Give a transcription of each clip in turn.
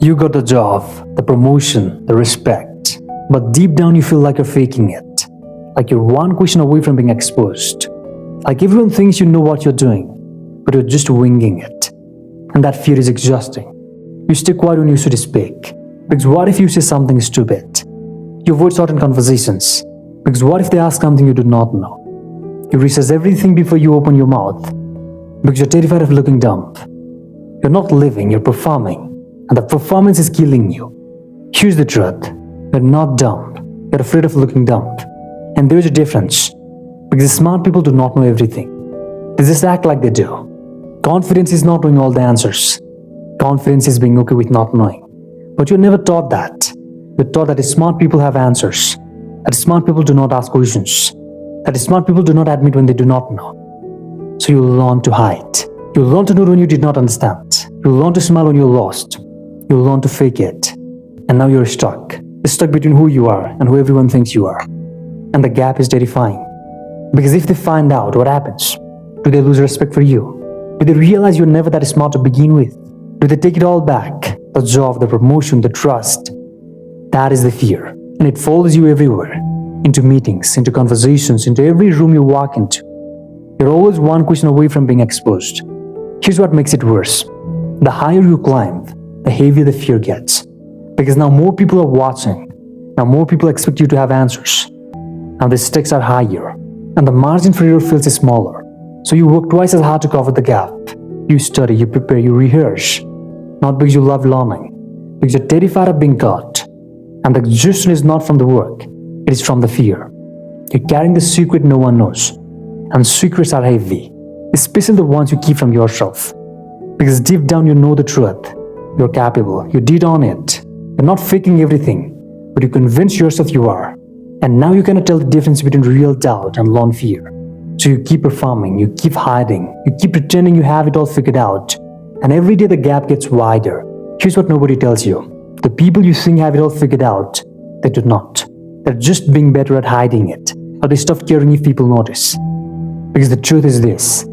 You got the job, the promotion, the respect, but deep down you feel like you're faking it. Like you're one question away from being exposed. Like everyone thinks you know what you're doing, but you're just winging it. And that fear is exhausting. You stay quiet when you should speak. Because what if you say something stupid? You avoid certain conversations. Because what if they ask something you do not know? You research everything before you open your mouth. Because you're terrified of looking dumb. You're not living, you're performing. And the performance is killing you. Here's the truth. You're not dumb. You're afraid of looking dumb. And there is a difference. Because smart people do not know everything. They just act like they do. Confidence is not knowing all the answers. Confidence is being okay with not knowing. But you're never taught that. You're taught that smart people have answers. That smart people do not ask questions. That smart people do not admit when they do not know. So you learn to hide. You learn to know when you did not understand. You learn to smile when you're lost. You learn to fake it. And now you're stuck. You're stuck between who you are and who everyone thinks you are. And the gap is terrifying. Because if they find out, what happens? Do they lose respect for you? Do they realize you're never that smart to begin with? Do they take it all back? The job, the promotion, the trust. That is the fear. And it follows you everywhere. Into meetings, into conversations, into every room you walk into. You're always one question away from being exposed. Here's what makes it worse. The higher you climb, the heavier the fear gets. Because now more people are watching. Now more people expect you to have answers. Now the stakes are higher. And the margin for error feels smaller. So you work twice as hard to cover the gap. You study, you prepare, you rehearse. Not because you love learning. Because you're terrified of being caught. And the exhaustion is not from the work. It is from the fear. You're carrying the secret no one knows. And secrets are heavy. Especially the ones you keep from yourself. Because deep down you know the truth. You're capable. You did on it. You're not faking everything. But you convince yourself you are. And now you cannot tell the difference between real doubt and learned fear. So you keep performing. You keep hiding. You keep pretending you have it all figured out. And every day the gap gets wider. Here's what nobody tells you. The people you think have it all figured out, they do not. They're just being better at hiding it. Or they stop caring if people notice. Because the truth is this.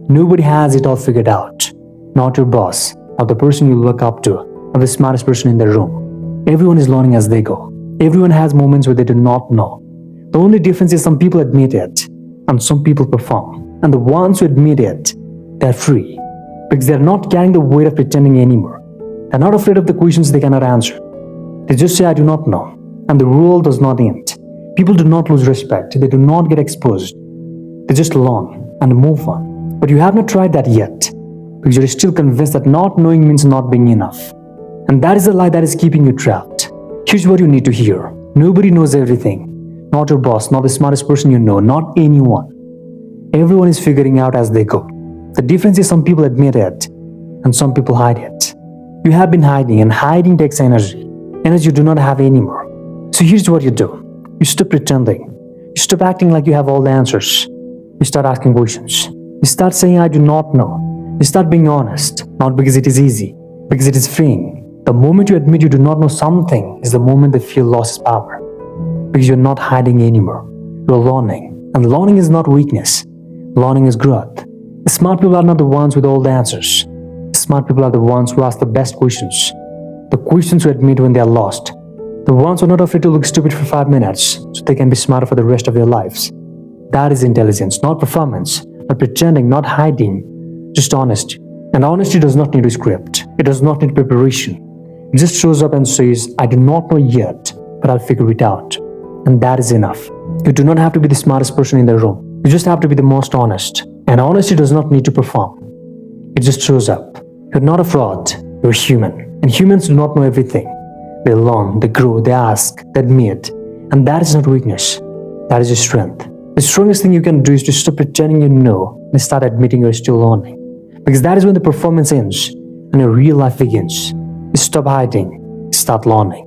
Nobody has it all figured out. Not your boss, not the person you look up to, or the smartest person in the room. Everyone is learning as they go. Everyone has moments where they do not know. The only difference is some people admit it, and some people perform. And the ones who admit it, they're free. Because they're not carrying the weight of pretending anymore. They're not afraid of the questions they cannot answer. They just say, I do not know. And the world does not end. People do not lose respect. They do not get exposed. They just learn and move on. But you have not tried that yet. Because you're still convinced that not knowing means not being enough. And that is the lie that is keeping you trapped. Here's what you need to hear. Nobody knows everything. Not your boss, not the smartest person you know, not anyone. Everyone is figuring out as they go. The difference is some people admit it, and some people hide it. You have been hiding, and hiding takes energy. Energy you do not have anymore. So here's what you do. You stop pretending. You stop acting like you have all the answers. You start asking questions. You start saying, I do not know. You start being honest, not because it is easy, because it is freeing. The moment you admit you do not know something is the moment the fear loses power. Because you're not hiding anymore. You're learning. And learning is not weakness. Learning is growth. Smart people are not the ones with all the answers. Smart people are the ones who ask the best questions. The questions who admit when they are lost. The ones who are not afraid to look stupid for 5 minutes so they can be smarter for the rest of their lives. That is intelligence, not performance, not pretending, not hiding. Just honesty. And honesty does not need a script. It does not need preparation. It just shows up and says, I do not know yet, but I'll figure it out. And that is enough. You do not have to be the smartest person in the room. You just have to be the most honest. And honesty does not need to perform. It just shows up. You're not a fraud. You're human. And humans do not know everything. They learn, they grow, they ask, they admit. And that is not weakness. That is your strength. The strongest thing you can do is to stop pretending you know and start admitting you're still learning. Because that is when the performance ends and your real life begins. You stop hiding, start learning.